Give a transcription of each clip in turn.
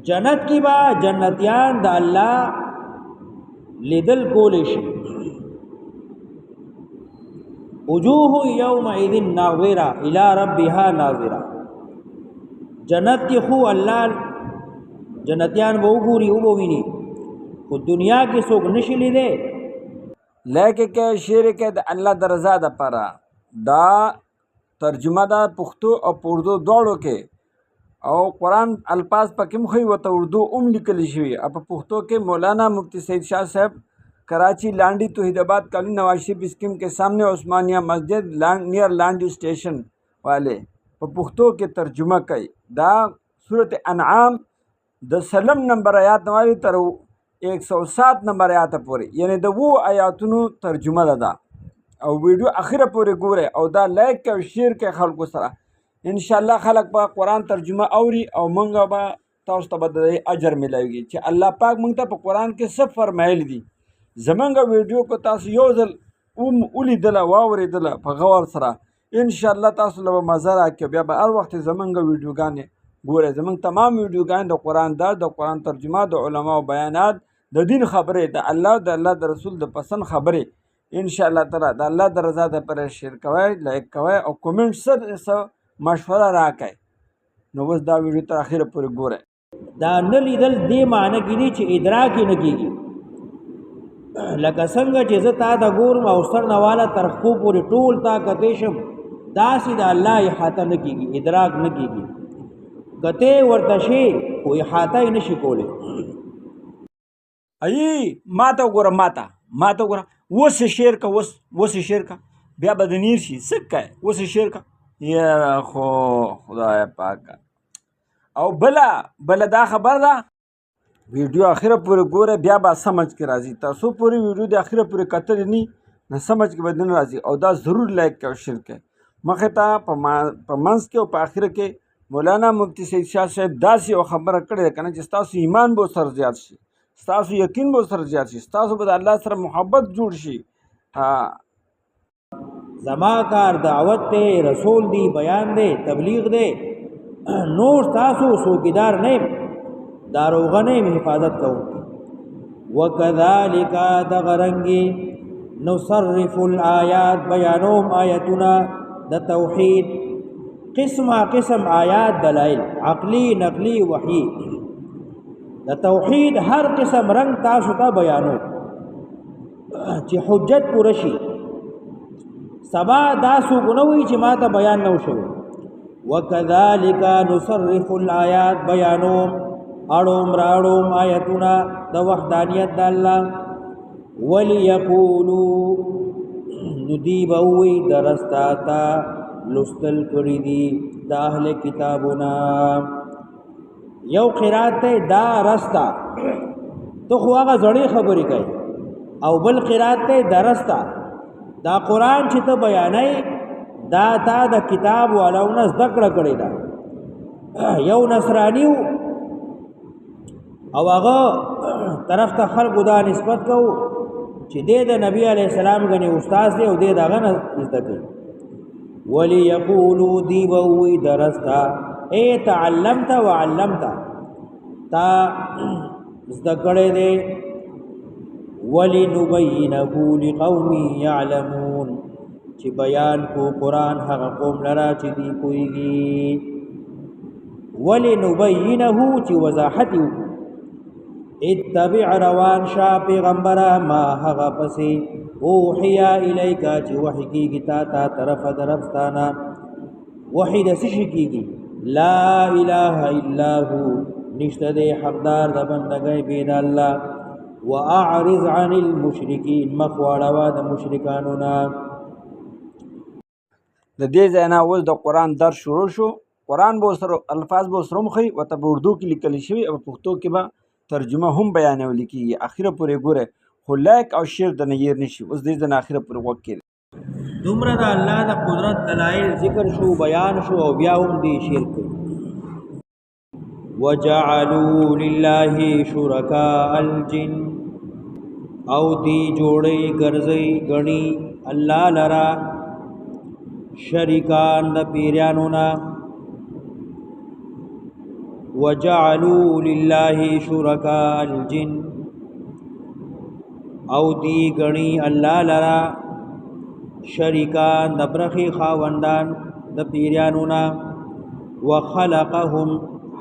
جنت کی با جنتیان د الله لیدل کول شي. وجوه یومئذ ناظره الی ربها ناظره. جنت کی خو الله جنتیان به وګوري او به ویني، خو دنیا کې څوک نشي لیدلی. لیکن که شعر کې د الله د رضا دپاره دا ترجمه ده پښتو او په اردو دواړو کې، او قرآن الفاظ پکې هم ښایي ورته اردو هم لیکلی شوي، او په پښتو کې مولانا مفتی سعید شاہ صاحب کراچی لانڈی توحید آباد کالونی نواز شریف اسکیم کے سامنے عثمانیہ مسجد نیئر لانڈی اسٹیشن والے په پښتو کې ترجمه کوي. دا صورت انعام د سلم نمبر آیات نوالی تر 107 نمبر آیات پورې، یعنی د وو آیاتونو ترجمه ده او ویډیو اخره پورې ګوره او دا لایک او شیر کې خلکو سره. ان شاء الله خلک به قرآن ترجمه اوري او مونږ به تاسو ته به د اجر ملایږي چې الله پاک مونږ ته په قرآن کې څه فرمایل دي. زمونږ ویډیو کو تاسو یو ځل ولیدله واورېدله په غور سره، ان شاء الله تاسو له به مزه راکړي. بیا به هر وخت زمونږ ویډیوګانې ګورئ. زمونږ تمام ویډیوګانې د قرآن درس، د قرآن ترجمه، د علماو بیانات، د دین خبرې، د الله د الله د رسول د پسند خبرې ان شاء الله تعالی د الله د رضا دپاره شیر کوئ، لایک کوئ او کومنټ څه مشوره راکئ. نو اوس دا ویډیو تر اخره پورې ګورئ. دا نه لیدل دې معنی کې دي چې ادراک یې نه کېږي. لکه څنګه چې زه تا د ګورم او سر نه والا تر خپو پورې ټول تا کتی شم، داسې د الله احاطه نه کېږي، ادراک نه کېږي. کتی ورته شي خو احاطه یې نه شي کولی. ای ما ته وګوره، ما ته وګوره، اوس شعر کا، اوس شعر کا، بیا به د نیر شي څه کوې، اوس شعر کا. یاره خو خدای پاکه. او بله دا خبر ده، ویډیو اخره پورې ګوره بیا به سمجھ کې راځي. تاسو پورې ویډیو د اخره پورې کتلې نه سمجھ کې به نه راځي. او دا ضرور لایک کوئ او شیر کوئ. مخې ته په منځ کې او په اخره کې مولانا مفتی سعید شاہ صاحب داسې یو خبره کړې ده که نه چې ستاسو ایمان به ورسره زیات شي، ستاسو یقین به ورسره زیات شي، ستاسو به د الله سره محبت جوړ شي. زما کار دعوت دی، رسول دی، بیان دی، تبلیغ دی. نور تاسو څوکیدار نه یم، داروغه نه یم، حفاظت کوونکی. وکذالک دغرنګې نصرف الآیات بیانوم آیتونه د توحید، قسم آیات دلائل عقلی نقلی وحی د توحید هر قسم رنگ تاسو ته بیانو چې حجت پوره شي. سبا دا څوک نه وایي چې ما ته بیان نه شوی. وکذالک نصرف الآیات بیانوم اړوم راړوم آیتونه د وحدانیت د الله. ولیقولو ندی به ووایي درسته تا لستل کړي دي د اهل کتابونه. یو قرات ته دا رستا تو خو هغه زړې خبرې کوي، او بل قرات ته درستا دا قرآن چې ته بیانای دا تا د کتاب والاونه زده کړه کړې ده. یو نصرانیو او هغه طرف ته خلکو دا نسبت کو چې دی د نبی علیه السلام غني استاد دی او دی دغه نه زده کوي. ولیقولو دی به ووایي درستا اے تعلمت وعلمت، تا زده کړی دی. ولنبینه لقوم یعلمون، چې بیان کو قرآن هغه قوم لره چې دی پوهیږي. ولنبینه چې وضاحت وکړو. اتبع روان شاه پیغمبره ما هغه پسې اوحیا الیکا چې وحی کېږي تا طرف درفستانه. وحی د څه شي کېږي؟ لا اله الا هو، نشته دی حقدار د بندګۍ بید الله. واعرض عن المشرکین، مخ واړوه د مشرکانو نه. د دې ځای نه اوس د قرآن درس شروع شو. قرآن به ورسره الفاظ به ورسره هم ښایي، ورته په اردو کې لیکلی شوي او په پښتو کې به ترجمه هم بیانولی کېږي. اخره پورې ګورئ، خو لایک او شیر د نه هېر نه شي. اوس دې ځای نه اخره پورې غوږ کېږدئ. دومره د الله د قدرت دلایل ذکر شو، بیان شو، او بیا هم دی شیر کوي. وجعلوا لله شرکاء الجن، او دی جوړی ګرځي غني الله لرا شریکان د پیرانو نا. وجعلوا لله شرکاء الجن او دی گنی الله لرا شریکان دبرخی خاوندان د پیرانونا وخلقهم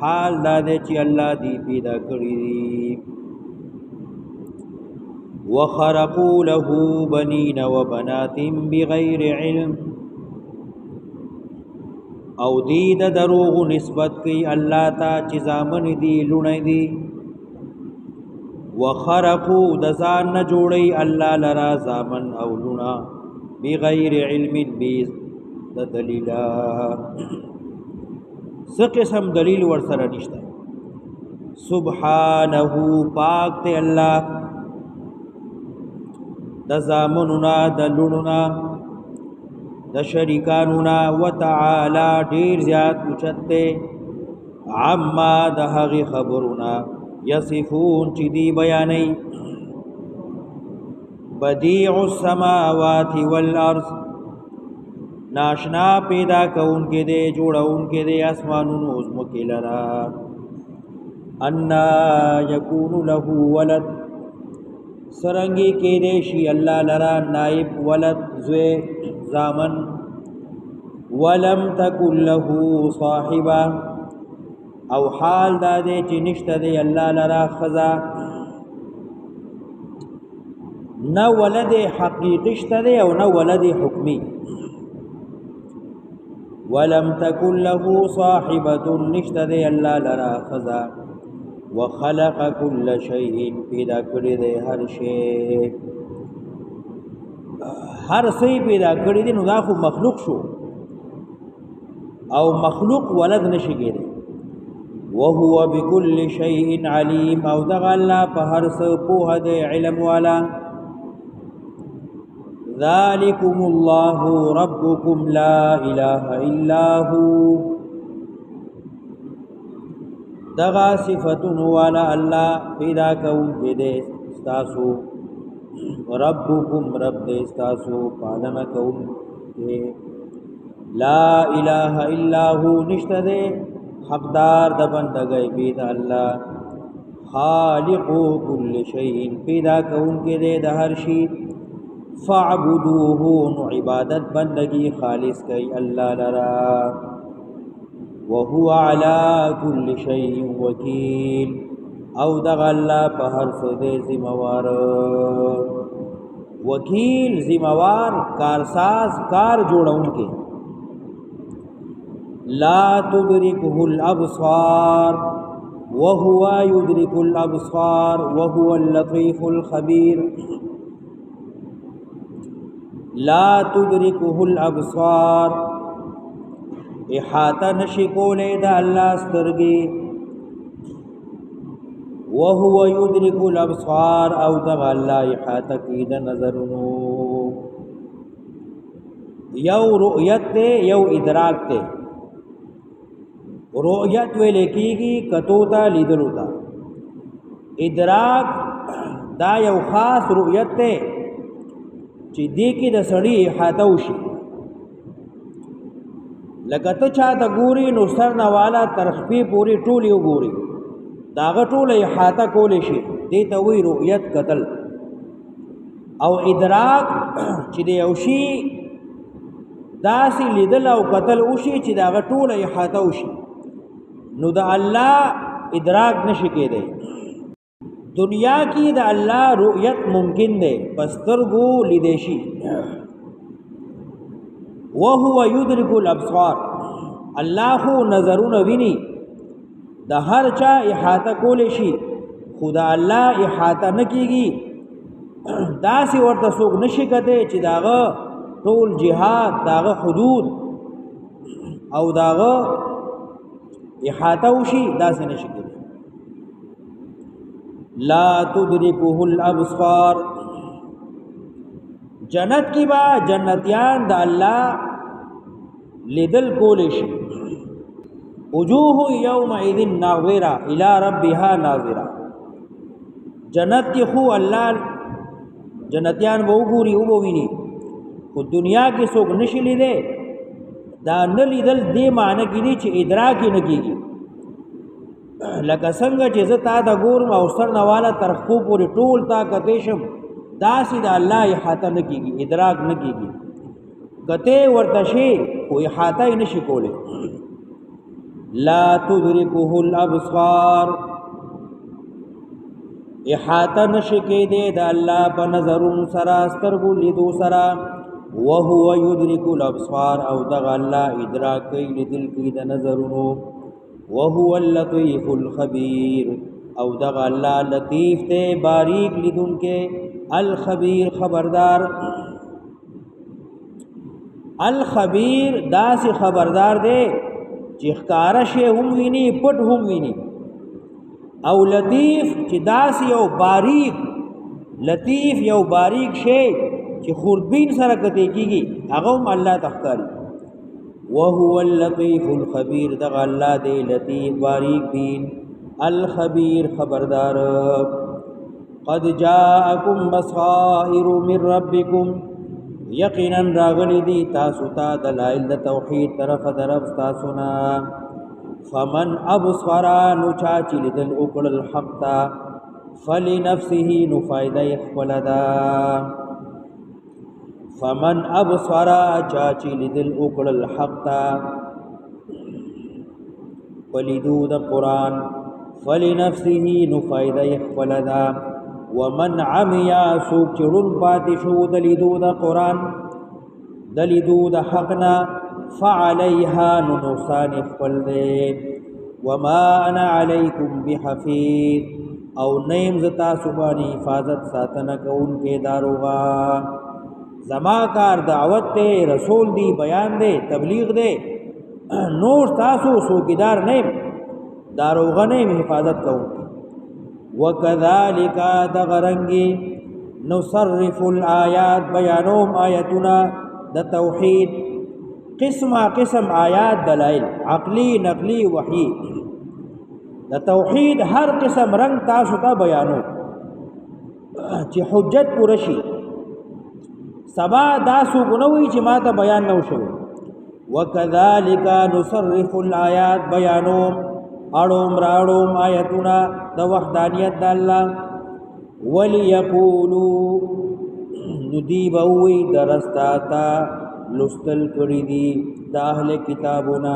حال داده چې الله دی پیدا کړی دي وخرقوا له بنین وبنات بغیر علم او دی د دروغ نسبت کوي الله ته چې زامن دي لونه دي وخرقوا د ځان نه جوړي الله لرا زامن او لونه بغیر علم بیز د دلیلا څه قسم دلیل ور سره نشته سبحانه پاک ته الله د زامننا د لوننا د شریکانونا وتعالى ډیر زیات اوچته عما د هغه خبرونه یصفون چې دی بیانې بدیع السماوات والارض ناشنا پیدا کون کې دے جوړون کې دے اسمانونو زمکه لرا ان یکون له ولد سرنګي کې دے شي الله لرا نائب ولد زوی زامن ولم تکن له صاحبا او حال دا دے چې نشته دی الله لرا خزا نه ولد حقیقی شته دی او نه ولد حکمی ولم تکن له صاحبة نشته دی الله لرا خزا وخلق كل شيء پیدا کړی دی هر شی هر څه پیدا کړی دی نو دا خو مخلوق شو او مخلوق ولد نشي کېدی وهو بكل شيء عليم او دغ الله په هر څه په دې علم والا ذلكم الله ربكم لا اله الا هو دغه صفاتون والا الله پیدا کون کې دې استاسو ربكم رب دې استاسو پالن کون کې لا اله الا هو نشته دې حقدار د بندګۍ بيد الله خالق كل شيء پیدا کون کې دې د هر شي فاعبدوه نو عبادت بندگی خالص کئی اللہ لرا وهو على كل شيء وكيل او دغ اللہ پہر سدے ذموار وکیل ذموار کارساز کار جوڑون کے لا تدركه الابصار وهو يدرك الابصار وهو اللطيف الخبير لا تدركه الابصار احاطه نشی کولې د الله سترګې وهو يدرك الابصار او د الله احاطه کې د نظرونو یو رؤیت ته یو ادراک ته رؤیت ویل کېږي کتو ته لیدلو ته ادراک دا یو خاص رؤیت ته چې دې کې د سړی احاطه وشي لکه ته چا ته ګوري نو سر نه والا تر خپې پورې ټول یو ګوري داغه ټول احاطه کولې شي دې ته وی رؤیت قتل او ادراک چې د یو شي داسې لیدل او قتل وشي چې داغه ټول احاطه وشي نو د الله ادراک نشي کېدی دنیا کی د الله رؤیت ممکن ده پسترګو لیدې شي وهو يدرك الابصار الله خو نظرونه ویني د هر چا احاطه کول شي خدا الله احاطه نکېږي داسې ورته څوک نشي کته چې داغه ټول جهاد داغه حدود او داغه احاطه وشي داسې نشي کېږي لا تدركه الابصار جنت کی با جنتیان د الله لیدل کول شي وجوه یومئذ ناظره الى ربها ناظره جنت کی خو الله جنتیان وو ګوري او ویني خو دنیا کې څوک نشي لیدل دا نه لیدل دې معنی کې دي چې ادراک نه کیږي لکه څنګه چې زه تا د ګورم او سر نه والا تر خپو پورې ټول تا کتی شم داسې د الله احاطه نه کېږي ادراک نه کېږي کته ورته شي خو احاطه یې نشي کولی لا تدرکه الابصار احاطه نشي کېدی د الله په نظرونو سره سترګو لیدو سره وهو يدرك الابصار او دغه الله ادراک کوي لیدل کوي د نظرونو وهو اللطيف الخبير او دغه الله لطیف ته باریک لیدونکې الخبیر خبردار الخبیر داسې خبردار دی چې ښکاره شی هم ویني پټ هم ویني او لطیف چې داسې یو باریک لطیف یو باریک شی چې خوردبین سره کته کیږي هغه هم الله تخکاری وهو اللطيف الخبير دغه الله دی لطیف باریک بین الخبیر خبردار قد جاءكم بصائر من ربكم یقینا راغلی دی تاسو ته دلائل د توحید طرف درف تاسو نه فمن ابصر نو چا چې لیدل وکړ الحق تا فلنفسه نو فائدہ خپل دا فمن ابصر چا چې لیدل وکړ الحق تا ولیدو د قران فلنفسه نو فائدہ خپل دا ومن عمي سوق چړون پاتې شو د لیدو د قران د لیدو د حقنا فعليها نقصان خپل دی وما انا عليكم بحفيظ او نیم زتا سبحانی حفاظت ساتنه کوونکې داروغا زما کار دعوت ته رسول دی بیان دی تبلیغ دی نور تاسو سوګیدار نه داروغه نه حفاظت کوونکې وكذلك دغرنگي نصرف الآيات بيانوم آياتنا د توحید قسم آیات دلائل عقلی نقلی وحی د توحید هر قسم رنگ تاسو ته بیانو چې حجت پورشي سبا داسو غنوي چې ما ته بیان نو شو وكذلك نصرف الآيات بيانوم اړوم راړوم آیتونه د وحدانیت د الله وليقولوا ندیب اوی درستا تا لستل کړي دي د اهل کتابونه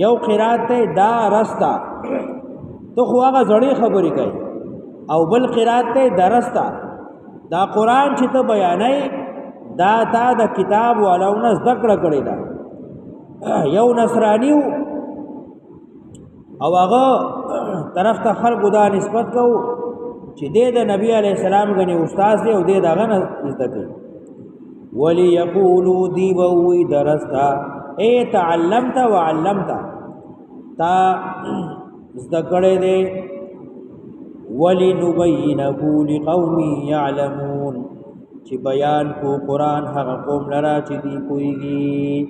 یو قرات دا رستا تو خو هغه ځړې خبرې کوي او بل قرات درستا دا قران چې ته بیانې دا تا د کتاب والونه ذکر کړی دا یو نصرانیو او هغه طرف ته خلکو دا نسبت کو چې د نبی علی السلام غني استاد دی او د دغه نه زده کوي ولی یقولو دی ووی درستا اے تعلمت وعلمت تا زده کړی دی ولی نبینه لقوم یعلمون چې بیان کو قران هغه قوم لرا چې دی کویږي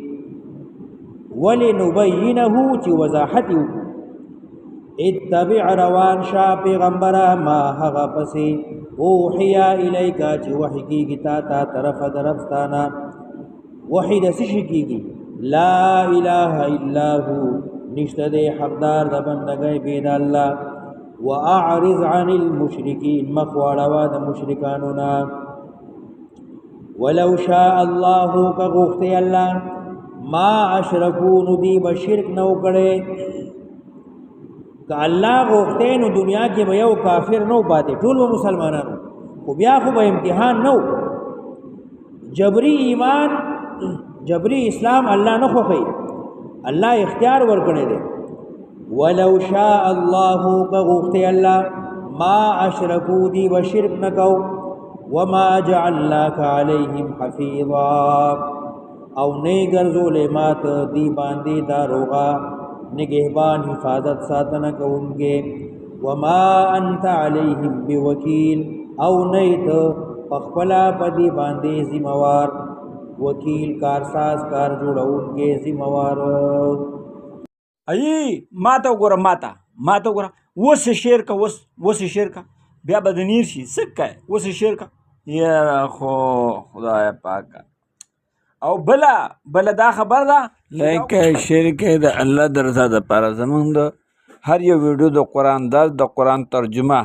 ولی نبینه چې وضاحت اتبع روان شا پیغمبر ما هغه پسې اوحیا الیکا چې وحی کیږي تا طرف درفستانا وحی د سشي کیږي لا اله الا هو نشته د حقدار د بندګۍ بيد الله واعرض عن المشرکین مخواړه د مشرکانو نا ولو شاء الله كغفت الله ما اشركوا ندی بشرک نو کړي که الله غوښته نو دنیا کې به یو کافر نو پاتې ټول مسلمانانو خو بیا خو به امتحان نو جبری ایمان جبری اسلام الله نه خوښي الله اختیار ورکړي دي ولو شاء الله كغفت الله ما اشركوا دي بشرك نکو وما جعلناك عليهم حفيظا او نه ګرځولې مات دی باندې داروغا نگہبان حفاظت ساتنه کوونکې وما انت عليهم بوکیل او نیت پخپلا پدی باندې ذمہوار وکیل کارساز کار جوړونکې ذمہوار ای ماته وګوره ماته وګوره وس شعر کا وس شعر کا بیا بدنیر شي سکه وس شعر کا یا خو خدای پاک او بلا دا خبر ده لکه شرک د الله درزه د پر زمونږ د هر یو ویډیو د قرآن درس، د قرآن ترجمه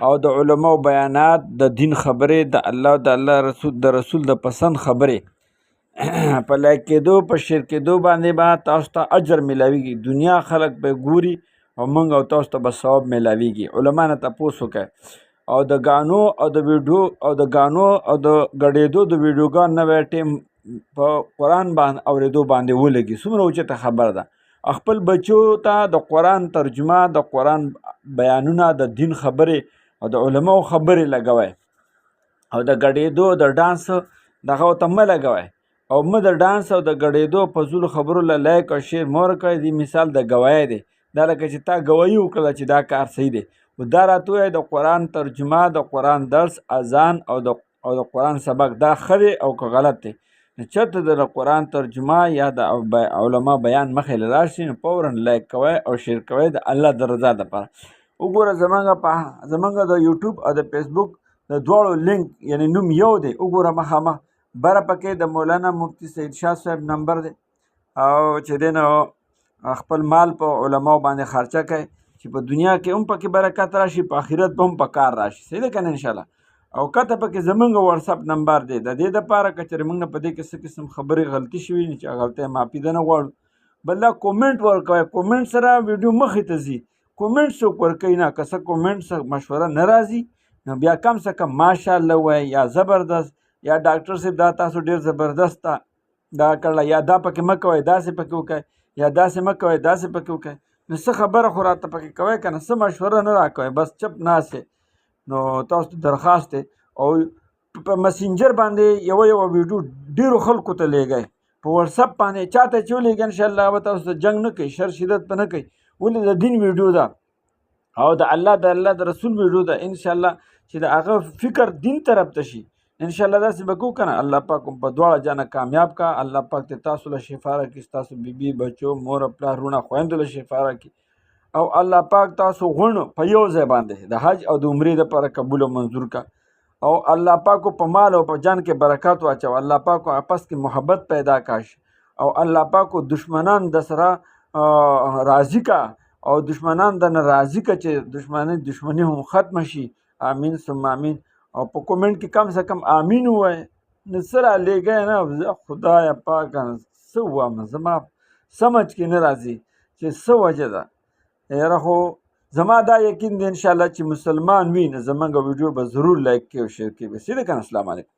او د علماو بیانات، د دین خبرې، د الله رسول د پسند خبرې په لایک کېدو، په شیر کېدو باندې به تاسو ته اجر میلاویږي. دنیا خلک به ګوري او موږ او تاسو ته به ثواب میلاویږي. علما نه تپوس وکړئ. او د ګانو او د ګډېدو د ویډیوګانو نوی ټیم په قرآن باندې اورېدو باندې ولګي. څومره اوچته خبره ده. خپل بچو ته د قرآن ترجمه، د قرآن بیانونه، د دین خبرې او د علماو خبرې لګوئ. او د ګډېدو د ډانس دغه ورته مه لګوئ. او مه د ډانس او د ګډېدو فضولو خبرو له لایک او شیر مه ورکوئ. دې مثال د ګوایي دی. دا لکه چې تا ګوایي وکړله چې دا کار صحیح دی. دا راته ووایه د قرآن ترجمه، د قرآن درس، اذان او د قرآن سبق دا ښه دی او که غلط دی. چېرته د قرآن ترجمه یا د علما بیان مخې له راشي نو فوراً لایک کوئ او شیر کوئ د الله د رضا دپاره. وګوره زمونږ د یوټیوب او د فیسبوک د دواړو لینک یعنی نوم یو دی. وګوره مخامخ بره پکې د مولانا مفتی سید شاه صاحب نمبر دی او چې دی نو خپل مال په علماو باندې خرچه کوي چې په دنیا کې هم پکې برکت راشي، په آخرت به هم په کار راشي. صحیح ده که نه انشاءالله. او کته پکې زمونږ واتساپ نمبر دی. د دې دپاره که چېرې موږ نه په دې کې څه قسم خبرې غلطي شوي چې غلطۍ معافي ده نه غواړو. بل دا کومنټ ورکوئ. کومنټ سره ویډیو مخې ته ځي. کومنټ څوک ورکوي نه. که څه کومنټ څه مشوره نه راځي نو بیا کم څه کم ماشاءالله وایي یا زبردست یا ډاکټر صاحب دا تاسو ډېر زبردست دا کړله، یا دا پکې مه کوئ داسې پکې وکئ، یا داسې مه کوئ داسې پکې وکئ. نو څه خبره خو راته پکې کوئ که نه، څه مشوره نه راکوئ، بس چپ ناست. نو تاسو ته درخواست دی او په مسنجر باندې یو ویډیو ډېرو خلکو ته لیږئ. په واتساپ باندې چاته چې ولیږئ انشاءالله به تاسو ته جنګ نه کوي، شر شدت به نه کوي. ولې د دین ویډیو ده او د الله د رسول ویډیو ده. انشاءالله چې د هغه فکر دین طرف ته شي انشاءالله داسې به کوو که نه. الله پاک په دواړه جانه کامیاب کا. الله پاک ته تاسو له شفا راکړي، ستاسو بیبي بچو مور پلار وروڼه خویندو له شفا راکړي. او الله پاک تاسو غونډ په یو ځای باندې د حج او د عمرې دپاره قبول او منظور کا. او الله پاک په مال او په جان کې برکات واچو. الله پاک آپس کې محبت پیدا کاش. او الله پاک دشمنان د سره راضي کا او دشمنان د نه راضي کا چې دشمني هم ختم شي. آمین ثم آمین. او په کومنټ کې کم سے کم آمین ووایئ. نو څه رالیږئ نه خدایه پاکه څه ووایم، زما سمجھ کې نه راځي چې څه وجه ده. یاره خو زما دا یقین دی انشاءالله چې مسلمان وي نو زمونږ ویډیو به ضرور لایک کړي او شیر کړي. بس ده که نه. السلام علیکم.